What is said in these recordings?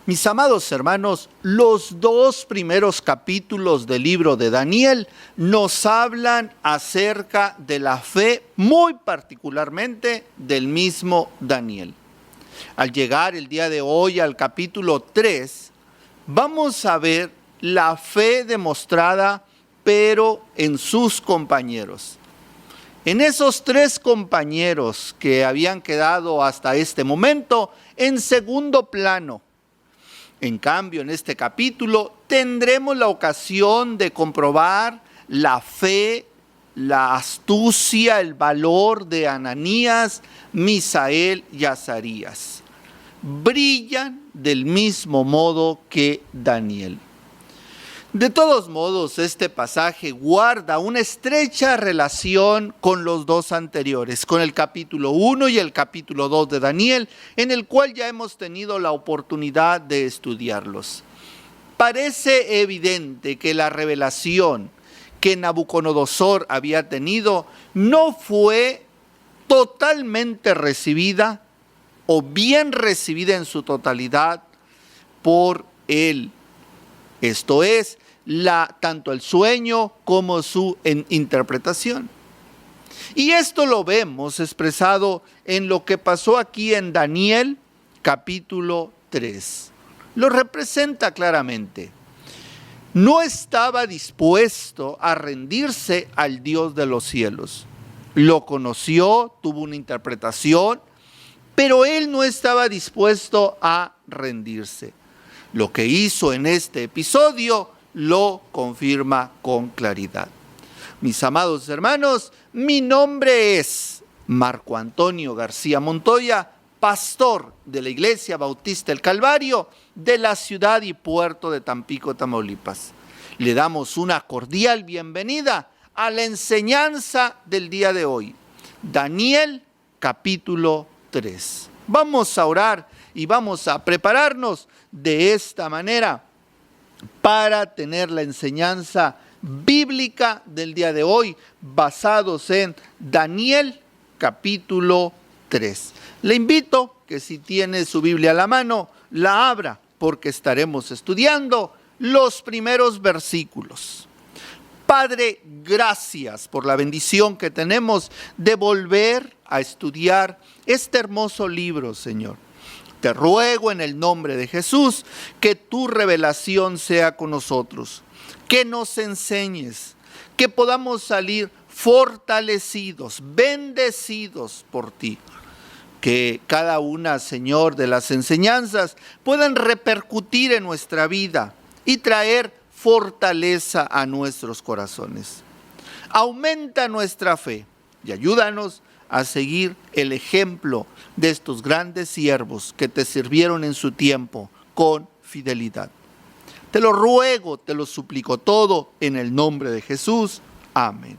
Mis amados hermanos, los dos primeros capítulos del libro de Daniel nos hablan acerca de la fe, muy particularmente del mismo Daniel. Al llegar el día de hoy al capítulo 3, vamos a ver la fe demostrada, pero en sus compañeros. En esos tres compañeros que habían quedado hasta este momento en segundo plano. En cambio, en este capítulo tendremos la ocasión de comprobar la fe, la astucia, el valor de Ananías, Misael y Azarías. Brillan del mismo modo que Daniel. De todos modos, este pasaje guarda una estrecha relación con los dos anteriores, con el capítulo 1 y el capítulo 2 de Daniel, en el cual ya hemos tenido la oportunidad de estudiarlos. Parece evidente que la revelación que Nabucodonosor había tenido no fue totalmente recibida o bien recibida en su totalidad por él. Esto es, tanto el sueño como su interpretación. Y esto lo vemos expresado en lo que pasó aquí en Daniel capítulo 3. Lo representa claramente. No estaba dispuesto a rendirse al Dios de los cielos. Lo conoció, tuvo una interpretación, pero él no estaba dispuesto a rendirse. Lo que hizo en este episodio lo confirma con claridad. Mis amados hermanos, mi nombre es Marco Antonio García Montoya, pastor de la Iglesia Bautista del Calvario de la ciudad y puerto de Tampico, Tamaulipas. Le damos una cordial bienvenida a la enseñanza del día de hoy, Daniel capítulo 3. Vamos a orar y vamos a prepararnos de esta manera para tener la enseñanza bíblica del día de hoy basados en Daniel capítulo 3. Le invito que si tiene su Biblia a la mano, la abra porque estaremos estudiando los primeros versículos. Padre, gracias por la bendición que tenemos de volver a estudiar este hermoso libro, Señor. Te ruego en el nombre de Jesús que tu revelación sea con nosotros, que nos enseñes, que podamos salir fortalecidos, bendecidos por ti. Que cada una, Señor, de las enseñanzas puedan repercutir en nuestra vida y traer fortaleza a nuestros corazones. Aumenta nuestra fe y ayúdanos a seguir el ejemplo de estos grandes siervos que te sirvieron en su tiempo con fidelidad. Te lo ruego, te lo suplico todo en el nombre de Jesús. Amén.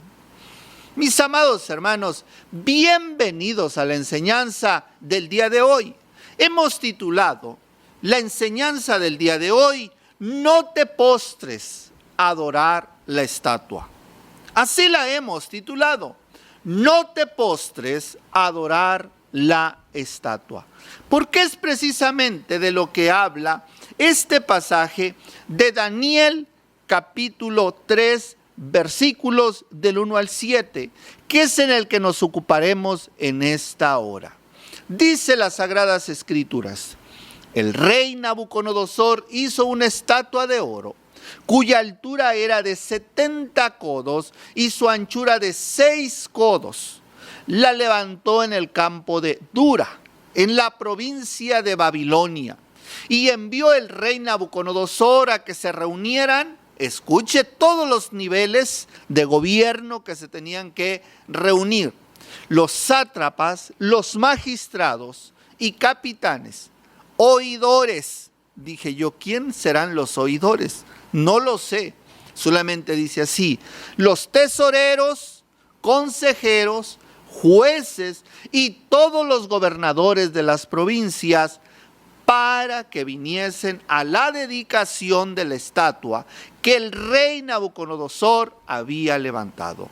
Mis amados hermanos, bienvenidos a la enseñanza del día de hoy. Hemos titulado la enseñanza del día de hoy, No te postres a adorar la estatua. Así la hemos titulado. No te postres a adorar la estatua. Porque es precisamente de lo que habla este pasaje de Daniel capítulo 3, versículos del 1 al 7, que es en el que nos ocuparemos en esta hora. Dice las Sagradas Escrituras: el rey Nabucodonosor hizo una estatua de oro, cuya altura era de 70 codos y su anchura de 6 codos. La levantó en el campo de Dura, en la provincia de Babilonia, y envió el rey Nabucodonosor a que se reunieran, escuche, todos los niveles de gobierno que se tenían que reunir, los sátrapas, los magistrados y capitanes, oidores. Dije yo, ¿quién serán los oidores? No lo sé, solamente dice así: los tesoreros, consejeros, jueces y todos los gobernadores de las provincias, para que viniesen a la dedicación de la estatua que el rey Nabucodonosor había levantado.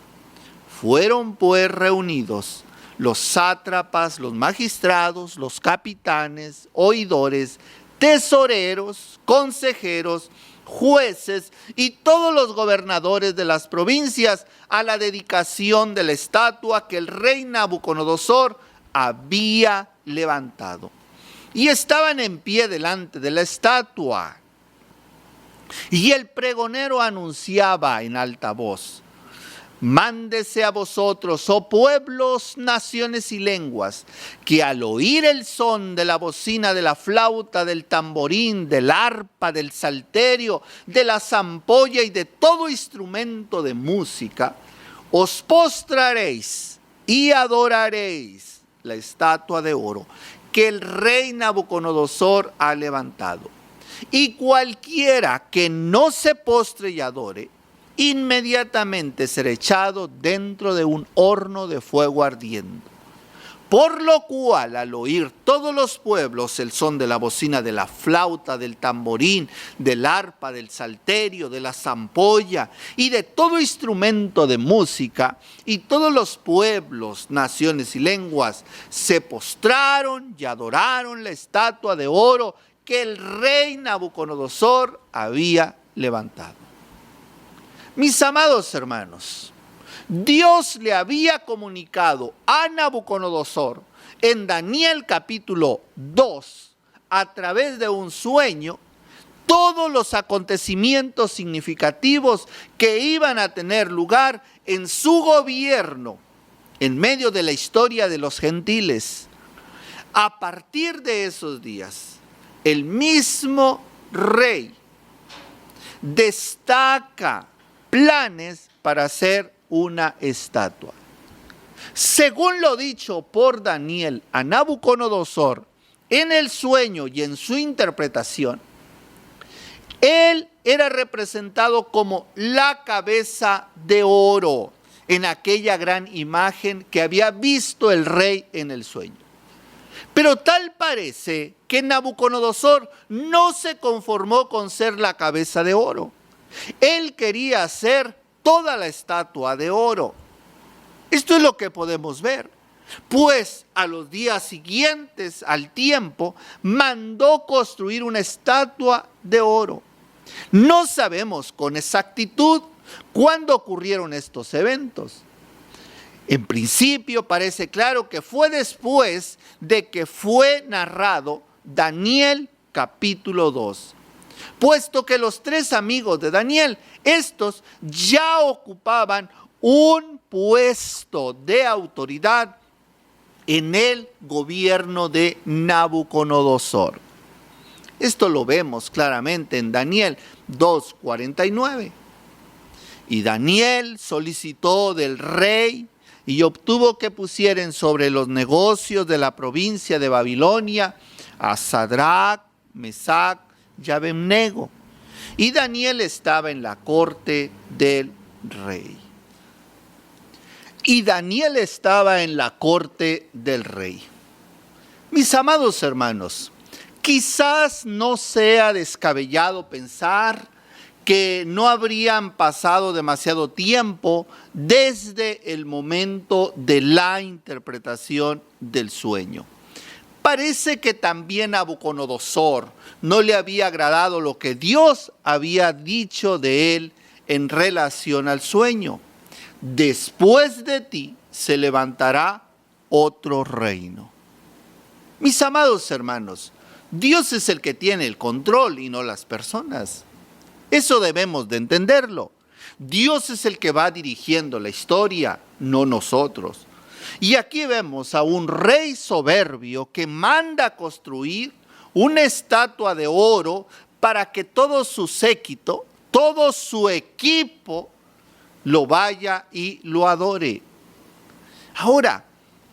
Fueron pues reunidos los sátrapas, los magistrados, los capitanes, oidores, tesoreros, consejeros, jueces y todos los gobernadores de las provincias a la dedicación de la estatua que el rey Nabucodonosor había levantado. Y estaban en pie delante de la estatua. Y el pregonero anunciaba en alta voz: mándese a vosotros, oh pueblos, naciones y lenguas, que al oír el son de la bocina, de la flauta, del tamborín, del arpa, del salterio, de la zampolla y de todo instrumento de música, os postraréis y adoraréis la estatua de oro que el rey Nabucodonosor ha levantado. Y cualquiera que no se postre y adore, inmediatamente será echado dentro de un horno de fuego ardiendo. Por lo cual, al oír todos los pueblos el son de la bocina, de la flauta, del tamborín, del arpa, del salterio, de la zampolla y de todo instrumento de música, y todos los pueblos, naciones y lenguas se postraron y adoraron la estatua de oro que el rey Nabucodonosor había levantado. Mis amados hermanos, Dios le había comunicado a Nabucodonosor en Daniel capítulo 2, a través de un sueño, todos los acontecimientos significativos que iban a tener lugar en su gobierno, en medio de la historia de los gentiles. A partir de esos días, el mismo rey destaca planes para hacer una estatua. Según lo dicho por Daniel a Nabucodonosor en el sueño y en su interpretación, él era representado como la cabeza de oro en aquella gran imagen que había visto el rey en el sueño. Pero tal parece que Nabucodonosor no se conformó con ser la cabeza de oro. Él quería hacer toda la estatua de oro. Esto es lo que podemos ver. Pues a los días siguientes al tiempo mandó construir una estatua de oro. No sabemos con exactitud cuándo ocurrieron estos eventos. En principio parece claro que fue después de que fue narrado Daniel capítulo 2. Puesto que los tres amigos de Daniel, estos ya ocupaban un puesto de autoridad en el gobierno de Nabucodonosor. Esto lo vemos claramente en Daniel 2:49. Y Daniel solicitó del rey y obtuvo que pusieren sobre los negocios de la provincia de Babilonia a Sadrach, Mesac y Abednego. Y Daniel estaba en la corte del rey. Y Daniel estaba en la corte del rey. Mis amados hermanos, quizás no sea descabellado pensar que no habrían pasado demasiado tiempo desde el momento de la interpretación del sueño. Parece que también a Nabucodonosor no le había agradado lo que Dios había dicho de él en relación al sueño. Después de ti se levantará otro reino. Mis amados hermanos, Dios es el que tiene el control y no las personas. Eso debemos de entenderlo. Dios es el que va dirigiendo la historia, no nosotros. Y aquí vemos a un rey soberbio que manda construir una estatua de oro para que todo su séquito, todo su equipo lo vaya y lo adore. Ahora,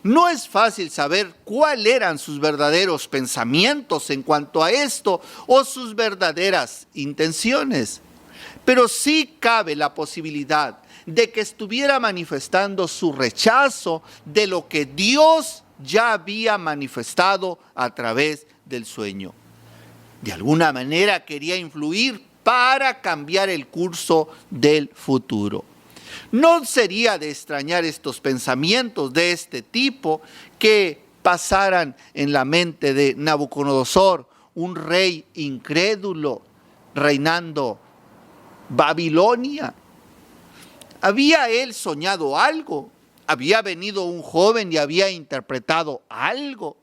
no es fácil saber cuáles eran sus verdaderos pensamientos en cuanto a esto o sus verdaderas intenciones, pero sí cabe la posibilidad de que estuviera manifestando su rechazo de lo que Dios ya había manifestado a través del sueño. De alguna manera quería influir para cambiar el curso del futuro. No sería de extrañar estos pensamientos de este tipo que pasaran en la mente de Nabucodonosor un rey incrédulo reinando Babilonia. ¿Había él soñado algo? ¿Había venido un joven y había interpretado algo?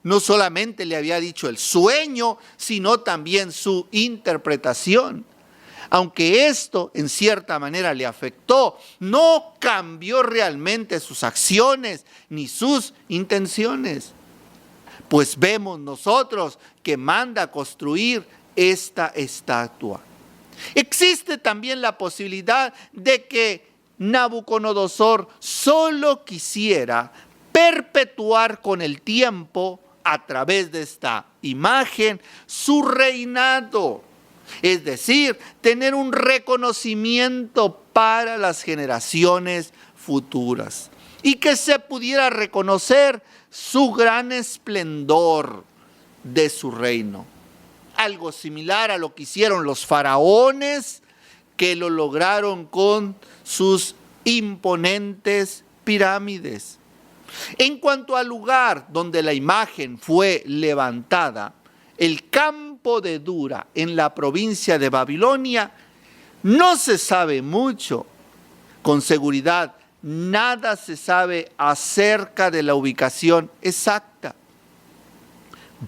No solamente le había dicho el sueño, sino también su interpretación. Aunque esto en cierta manera le afectó, no cambió realmente sus acciones ni sus intenciones. Pues vemos nosotros que manda a construir esta estatua. Existe también la posibilidad de que Nabucodonosor solo quisiera perpetuar con el tiempo, a través de esta imagen, su reinado. Es decir, tener un reconocimiento para las generaciones futuras y que se pudiera reconocer su gran esplendor de su reino. Algo similar a lo que hicieron los faraones, que lo lograron con sus imponentes pirámides. En cuanto al lugar donde la imagen fue levantada, el campo de Dura en la provincia de Babilonia, no se sabe mucho. Con seguridad, nada se sabe acerca de la ubicación exacta.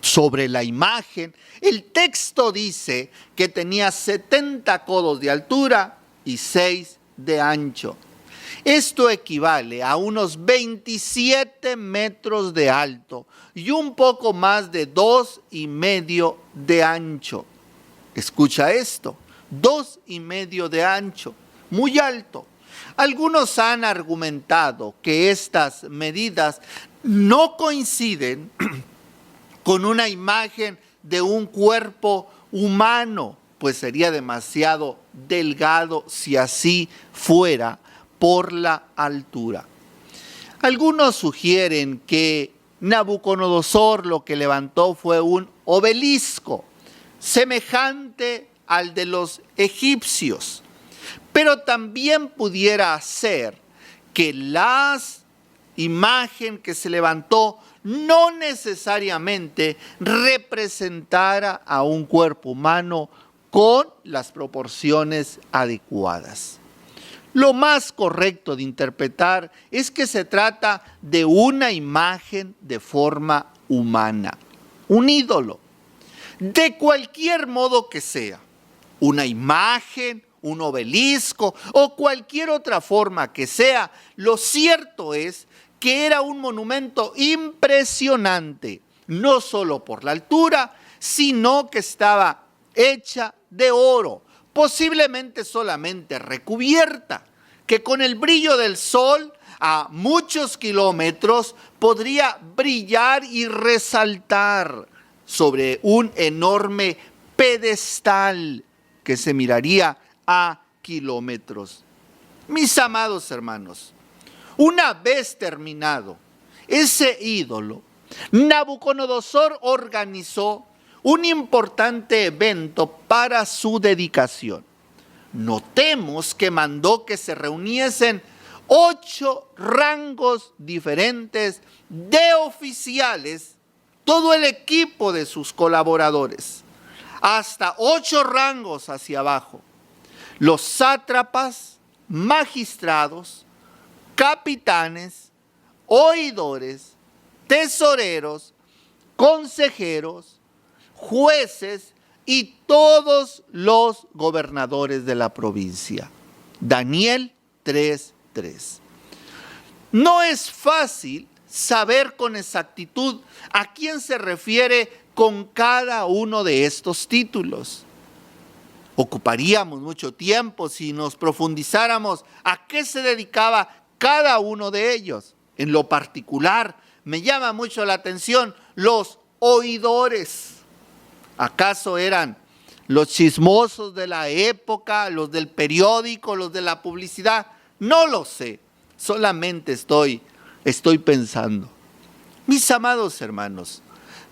Sobre la imagen, el texto dice que tenía 70 codos de altura y 6 de ancho. Esto equivale a unos 27 metros de alto y un poco más de 2,5 de ancho. Escucha esto, 2,5 de ancho, muy alto. Algunos han argumentado que estas medidas no coinciden con una imagen de un cuerpo humano, pues sería demasiado delgado si así fuera por la altura. Algunos sugieren que Nabucodonosor lo que levantó fue un obelisco semejante al de los egipcios, pero también pudiera ser que la imagen que se levantó no necesariamente representara a un cuerpo humano con las proporciones adecuadas. Lo más correcto de interpretar es que se trata de una imagen de forma humana, un ídolo. De cualquier modo que sea, una imagen, un obelisco o cualquier otra forma que sea, lo cierto es que era un monumento impresionante, no solo por la altura, sino que estaba hecha de oro, posiblemente solamente recubierta, que con el brillo del sol a muchos kilómetros podría brillar y resaltar sobre un enorme pedestal que se miraría a kilómetros. Mis amados hermanos, una vez terminado ese ídolo, Nabucodonosor organizó un importante evento para su dedicación. Notemos que mandó que se reuniesen 8 rangos diferentes de oficiales, todo el equipo de sus colaboradores, hasta 8 rangos hacia abajo. Los sátrapas, magistrados, capitanes, oidores, tesoreros, consejeros, jueces y todos los gobernadores de la provincia. Daniel 3:3. No es fácil saber con exactitud a quién se refiere con cada uno de estos títulos. Ocuparíamos mucho tiempo si nos profundizáramos a qué se dedicaba cada uno de ellos. En lo particular, me llama mucho la atención los oidores. ¿Acaso eran los chismosos de la época, los del periódico, los de la publicidad? No lo sé, solamente estoy pensando. Mis amados hermanos,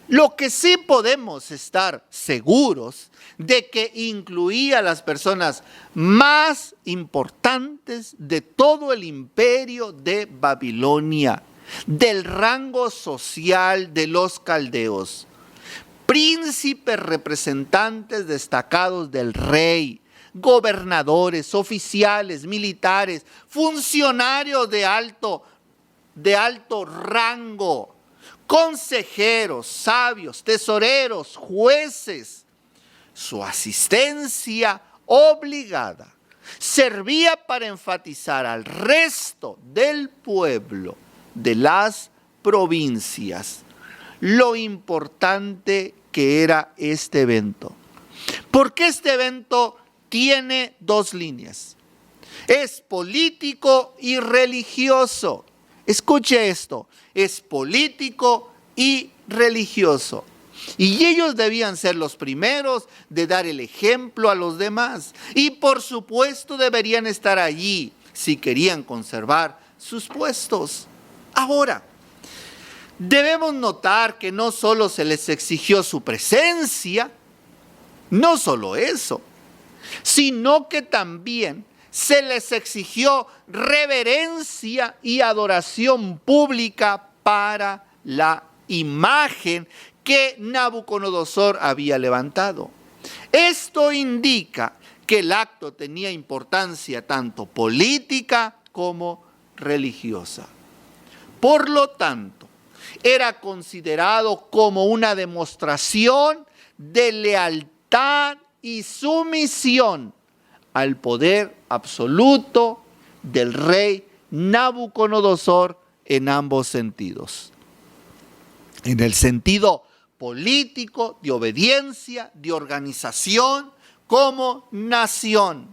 lo que sí podemos estar seguros de que incluía a las personas más importantes de todo el imperio de Babilonia, del rango social de los caldeos. príncipes representantes destacados del rey, gobernadores, oficiales, militares, funcionarios de alto rango, consejeros, sabios, tesoreros, jueces. Su asistencia obligada servía para enfatizar al resto del pueblo de las provincias lo importante que era este evento. Porque este evento tiene dos líneas. Es político y religioso. Escuche esto, es político y religioso. Y ellos debían ser los primeros de dar el ejemplo a los demás. Y por supuesto deberían estar allí si querían conservar sus puestos. Ahora, debemos notar que no solo se les exigió su presencia, no solo eso, sino que también se les exigió reverencia y adoración pública para la imagen que Nabucodonosor había levantado. Esto indica que el acto tenía importancia tanto política como religiosa. Por lo tanto, era considerado como una demostración de lealtad y sumisión al poder absoluto del rey Nabucodonosor en ambos sentidos. En el sentido político, de obediencia, de organización como nación,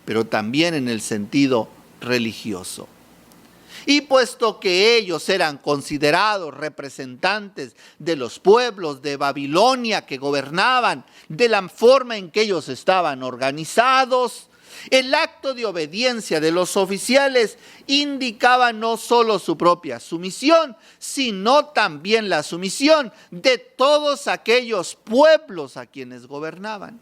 pero también en el sentido religioso. Y puesto que ellos eran considerados representantes de los pueblos de Babilonia que gobernaban, de la forma en que ellos estaban organizados, el acto de obediencia de los oficiales indicaba no solo su propia sumisión, sino también la sumisión de todos aquellos pueblos a quienes gobernaban.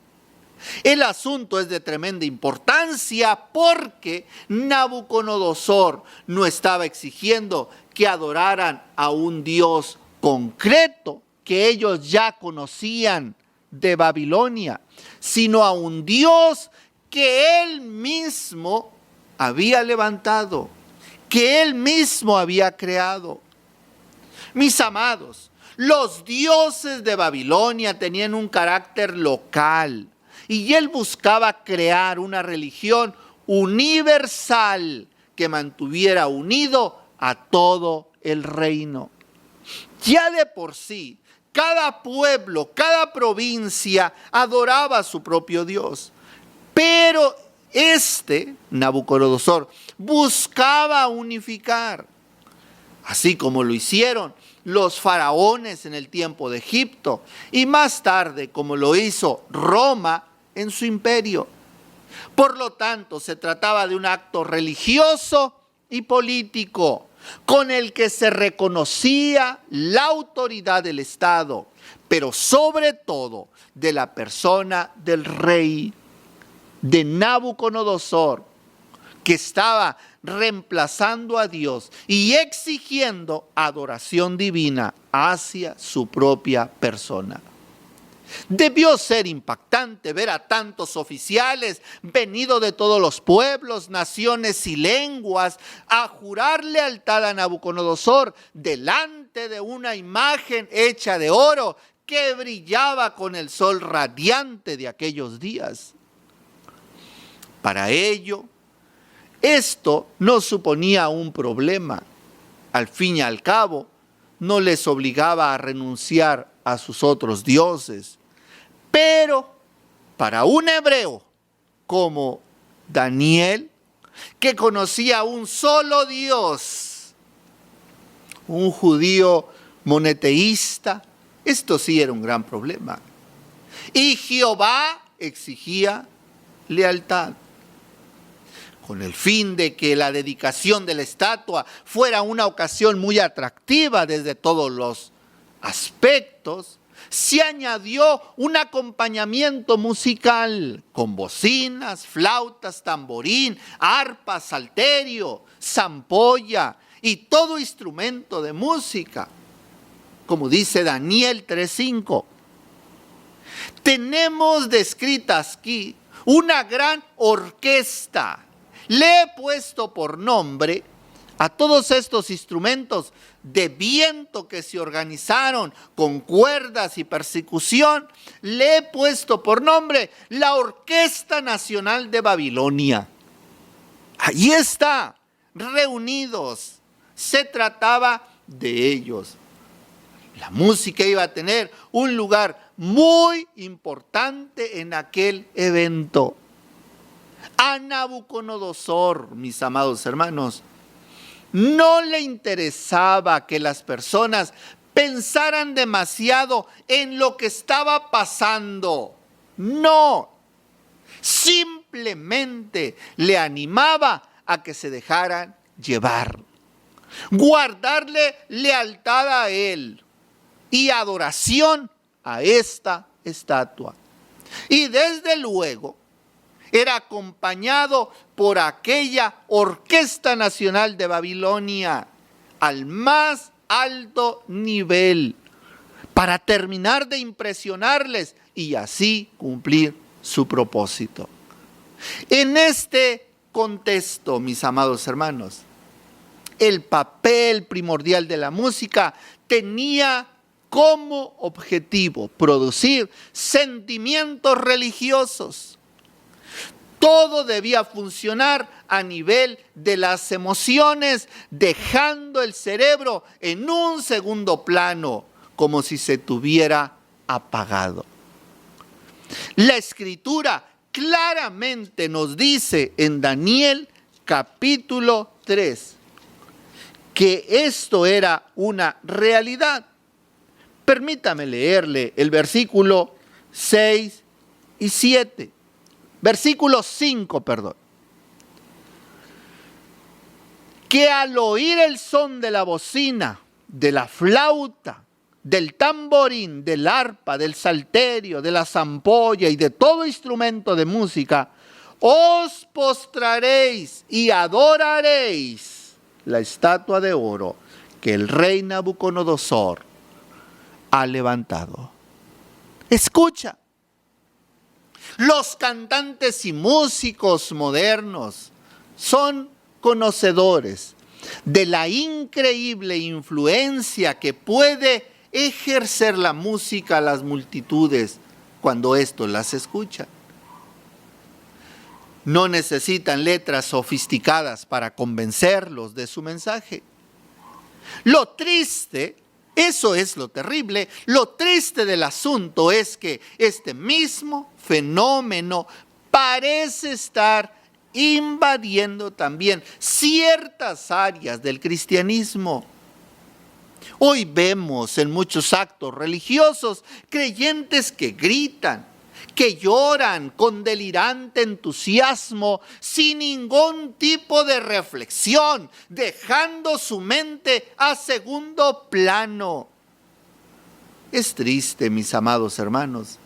El asunto es de tremenda importancia porque Nabucodonosor no estaba exigiendo que adoraran a un Dios concreto que ellos ya conocían de Babilonia, sino a un Dios que él mismo había levantado, que él mismo había creado. Mis amados, los dioses de Babilonia tenían un carácter local. Y él buscaba crear una religión universal que mantuviera unido a todo el reino. Ya de por sí, cada pueblo, cada provincia adoraba a su propio Dios. Pero Nabucodonosor, buscaba unificar, así como lo hicieron los faraones en el tiempo de Egipto y más tarde como lo hizo Roma en su imperio. Por lo tanto, se trataba de un acto religioso y político con el que se reconocía la autoridad del Estado, pero sobre todo de la persona del rey, de Nabucodonosor, que estaba reemplazando a Dios y exigiendo adoración divina hacia su propia persona. Debió ser impactante ver a tantos oficiales venidos de todos los pueblos, naciones y lenguas a jurar lealtad a Nabucodonosor delante de una imagen hecha de oro que brillaba con el sol radiante de aquellos días. Para ello, esto no suponía un problema. Al fin y al cabo, no les obligaba a renunciar a sus otros dioses. Pero para un hebreo como Daniel, que conocía un solo Dios, un judío monoteísta, esto sí era un gran problema. Y Jehová exigía lealtad, con el fin de que la dedicación de la estatua fuera una ocasión muy atractiva desde todos los aspectos. Se añadió un acompañamiento musical con bocinas, flautas, tamborín, arpa, salterio, zampolla y todo instrumento de música. Como dice Daniel 3:5, Tenemos descritas aquí una gran orquesta. Le he puesto por nombre a todos estos instrumentos de viento que se organizaron con cuerdas y percusión. Le he puesto por nombre la Orquesta Nacional de Babilonia. Ahí está, reunidos. Se trataba de ellos. La música iba a tener un lugar muy importante en aquel evento. A Nabucodonosor, mis amados hermanos, no le interesaba que las personas pensaran demasiado en lo que estaba pasando. No, simplemente le animaba a que se dejaran llevar. Guardarle lealtad a él y adoración a esta estatua. Y desde luego era acompañado por aquella Orquesta Nacional de Babilonia al más alto nivel para terminar de impresionarles y así cumplir su propósito. En este contexto, mis amados hermanos, el papel primordial de la música tenía como objetivo producir sentimientos religiosos. Todo debía funcionar a nivel de las emociones, dejando el cerebro en un segundo plano, como si se tuviera apagado. La Escritura claramente nos dice en Daniel capítulo 3 que esto era una realidad. Permítame leerle el versículo 6 y 7. Versículo 5, perdón. Que al oír el son de la bocina, de la flauta, del tamborín, del arpa, del salterio, de la zampolla y de todo instrumento de música, os postraréis y adoraréis la estatua de oro que el rey Nabucodonosor ha levantado. Escucha. Los cantantes y músicos modernos son conocedores de la increíble influencia que puede ejercer la música a las multitudes cuando estos las escuchan. No necesitan letras sofisticadas para convencerlos de su mensaje. Lo triste, eso es lo terrible, lo triste del asunto es que este mismo fenómeno parece estar invadiendo también ciertas áreas del cristianismo. Hoy vemos en muchos actos religiosos creyentes que gritan, que lloran con delirante entusiasmo, sin ningún tipo de reflexión, dejando su mente a segundo plano. Es triste, mis amados hermanos.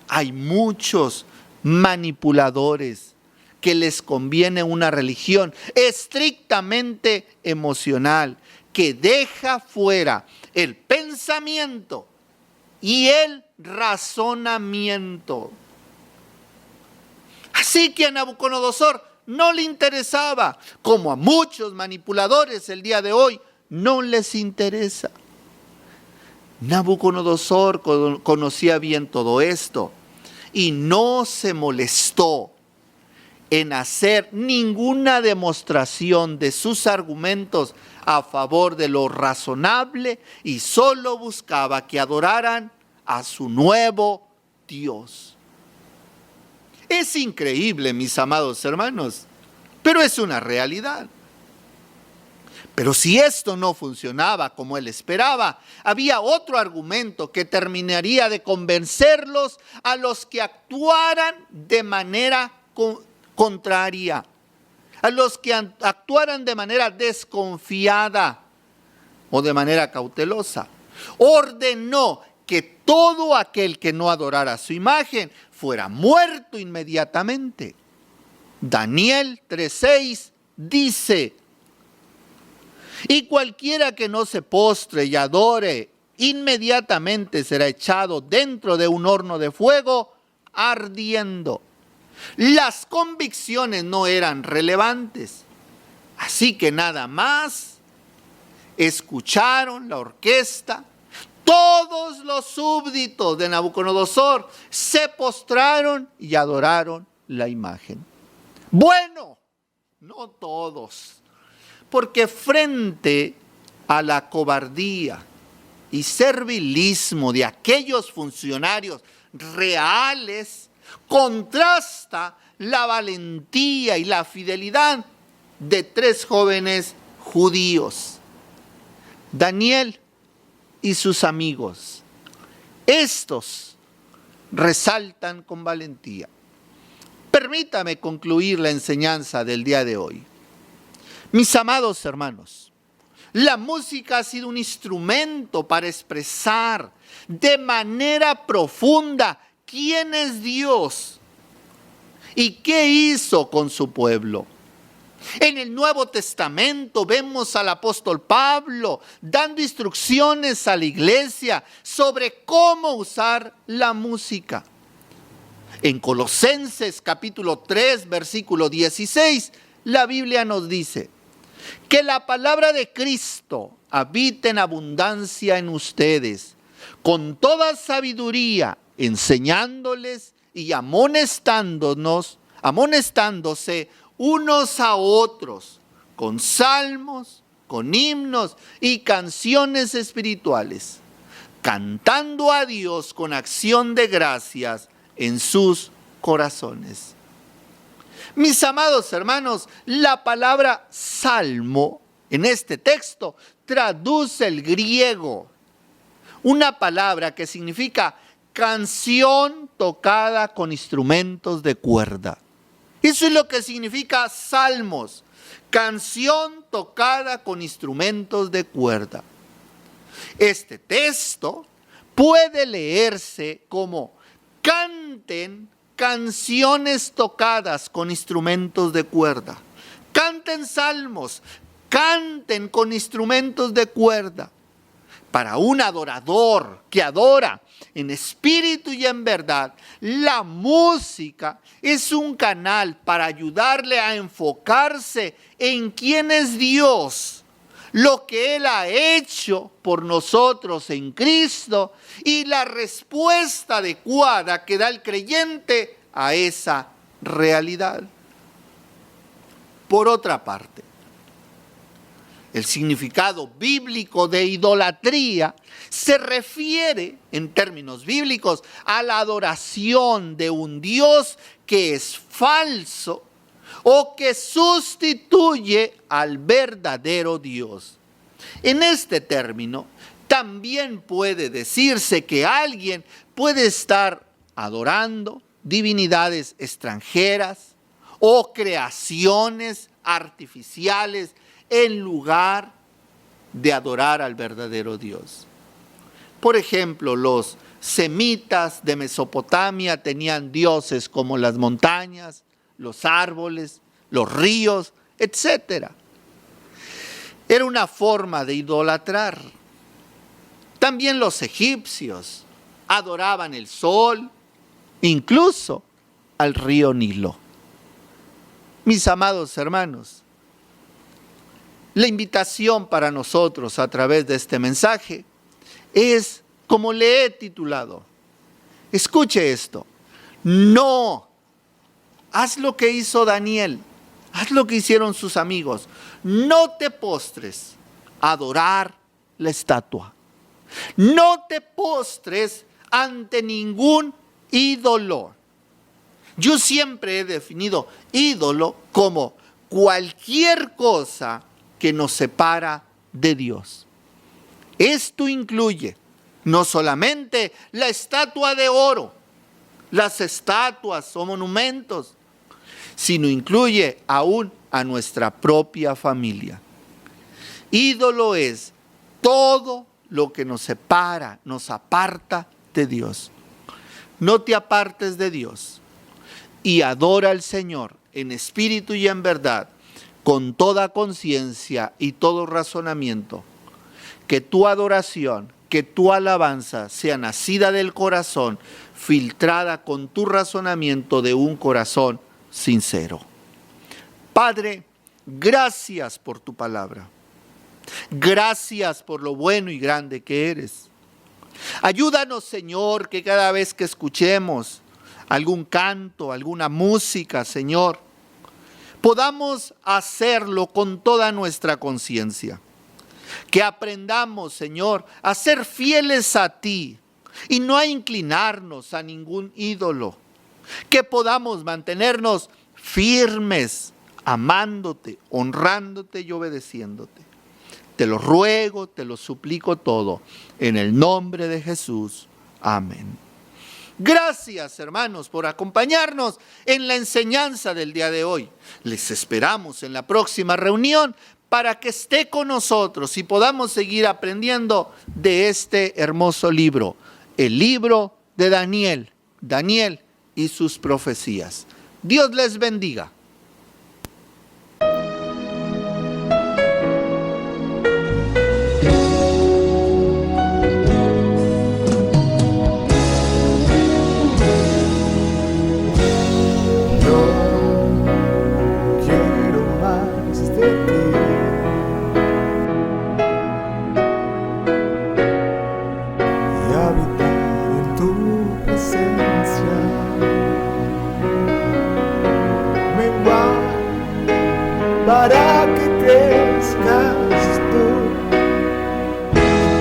Hay muchos manipuladores que les conviene una religión estrictamente emocional, que deja fuera el pensamiento y el razonamiento. Así que a Nabucodonosor no le interesaba, como a muchos manipuladores el día de hoy no les interesa. Nabucodonosor conocía bien todo esto y no se molestó en hacer ninguna demostración de sus argumentos a favor de lo razonable y solo buscaba que adoraran a su nuevo Dios. Es increíble, mis amados hermanos, pero es una realidad. Pero si esto no funcionaba como él esperaba, había otro argumento que terminaría de convencerlos a los que actuaran de manera contraria, a los que actuaran de manera desconfiada o de manera cautelosa. Ordenó que todo aquel que no adorara su imagen fuera muerto inmediatamente. Daniel 3:6 dice: y cualquiera que no se postre y adore inmediatamente será echado dentro de un horno de fuego ardiendo. Las convicciones no eran relevantes, así que nada más escucharon la orquesta. Todos los súbditos de Nabucodonosor se postraron y adoraron la imagen. Bueno, no todos, porque frente a la cobardía y servilismo de aquellos funcionarios reales, contrasta la valentía y la fidelidad de 3 jóvenes judíos, Daniel y sus amigos. Estos resaltan con valentía. Permítame concluir la enseñanza del día de hoy. Mis amados hermanos, la música ha sido un instrumento para expresar de manera profunda quién es Dios y qué hizo con su pueblo. En el Nuevo Testamento vemos al apóstol Pablo dando instrucciones a la iglesia sobre cómo usar la música. En Colosenses capítulo 3, versículo 16, la Biblia nos dice: que la palabra de Cristo habite en abundancia en ustedes, con toda sabiduría, enseñándoles y amonestándose unos a otros, con salmos, con himnos y canciones espirituales, cantando a Dios con acción de gracias en sus corazones. Mis amados hermanos, la palabra salmo en este texto traduce el griego, una palabra que significa canción tocada con instrumentos de cuerda. Eso es lo que significa salmos, canción tocada con instrumentos de cuerda. Este texto puede leerse como canten canciones tocadas con instrumentos de cuerda. Canten salmos, canten con instrumentos de cuerda. Para un adorador que adora en espíritu y en verdad, la música es un canal para ayudarle a enfocarse en quién es Dios, lo que Él ha hecho por nosotros en Cristo y la respuesta adecuada que da el creyente a esa realidad. Por otra parte, el significado bíblico de idolatría se refiere, en términos bíblicos, a la adoración de un Dios que es falso o que sustituye al verdadero Dios. En este término, también puede decirse que alguien puede estar adorando divinidades extranjeras o creaciones artificiales en lugar de adorar al verdadero Dios. Por ejemplo, los semitas de Mesopotamia tenían dioses como las montañas, los árboles, los ríos, etc. Era una forma de idolatrar. También los egipcios adoraban el sol, incluso al río Nilo. Mis amados hermanos, la invitación para nosotros a través de este mensaje es, como le he titulado, escuche esto: no, haz lo que hizo Daniel, haz lo que hicieron sus amigos, no te postres a adorar la estatua, no te postres ante ningún ídolo. Yo siempre he definido ídolo como cualquier cosa que nos separa de Dios. Esto incluye no solamente la estatua de oro, las estatuas o monumentos, sino incluye aún a nuestra propia familia. Ídolo es todo lo que nos separa, nos aparta de Dios. No te apartes de Dios y adora al Señor en espíritu y en verdad, con toda conciencia y todo razonamiento, que tu adoración que tu alabanza sea nacida del corazón, filtrada con tu razonamiento de un corazón sincero. Padre, gracias por tu palabra. Gracias por lo bueno y grande que eres. Ayúdanos, Señor, que cada vez que escuchemos algún canto, alguna música, Señor, podamos hacerlo con toda nuestra conciencia. Que aprendamos, Señor, a ser fieles a ti y no a inclinarnos a ningún ídolo. Que podamos mantenernos firmes, amándote, honrándote y obedeciéndote. Te lo ruego, te lo suplico todo, en el nombre de Jesús. Amén. Gracias, hermanos, por acompañarnos en la enseñanza del día de hoy. Les esperamos en la próxima reunión para que esté con nosotros y podamos seguir aprendiendo de este hermoso libro, el libro de Daniel, Daniel y sus profecías. Dios les bendiga. Para que crezcas tú,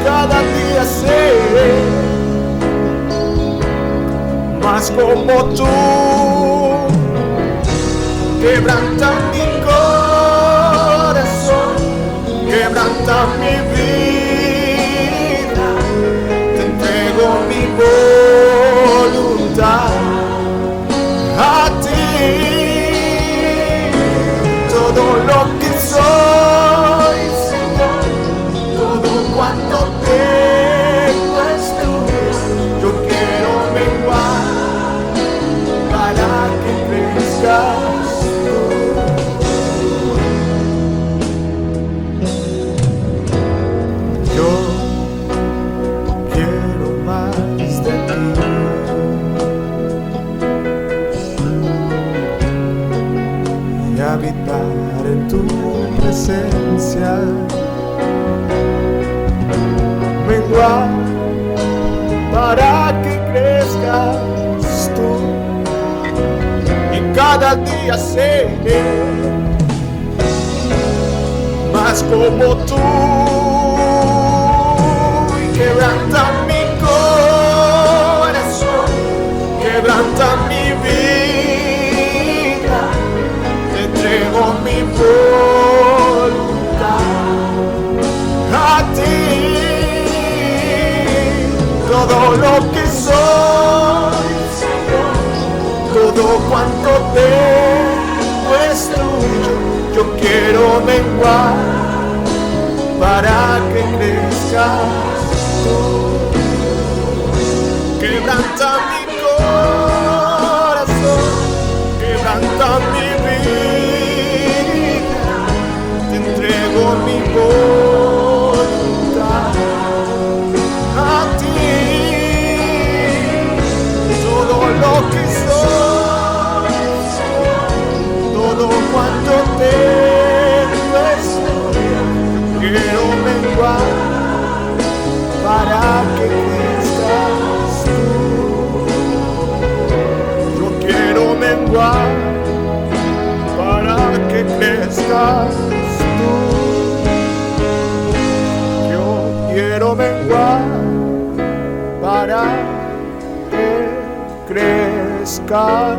cada día seré más como tú. Quebranta mi corazón, quebranta mi vida, te entrego mi voluntad a ti. Todo lo que soy, Señor, todo cuanto tengo es tuyo. Yo quiero menguar para que crezcas tú. Yo quiero más de ti. Y habitar en tu presencia, menguar para que crezcas tú, y cada día seré más como tú. Y quebranta mi corazón, quebranta mi vida, entrego mi voluntad a ti. Todo lo que soy, Señor, todo cuanto tengo es tuyo. Yo quiero menguar para que crezcas tú. Quebranta mi corazón, quebranta mi vida, te entrego mi voluntad a ti. Todo lo que soy, todo cuanto tengo es tuyo. Quiero menguar para que crezcas tú. Yo quiero menguar para que crezcas tú. Yo quiero menguar para que crezcas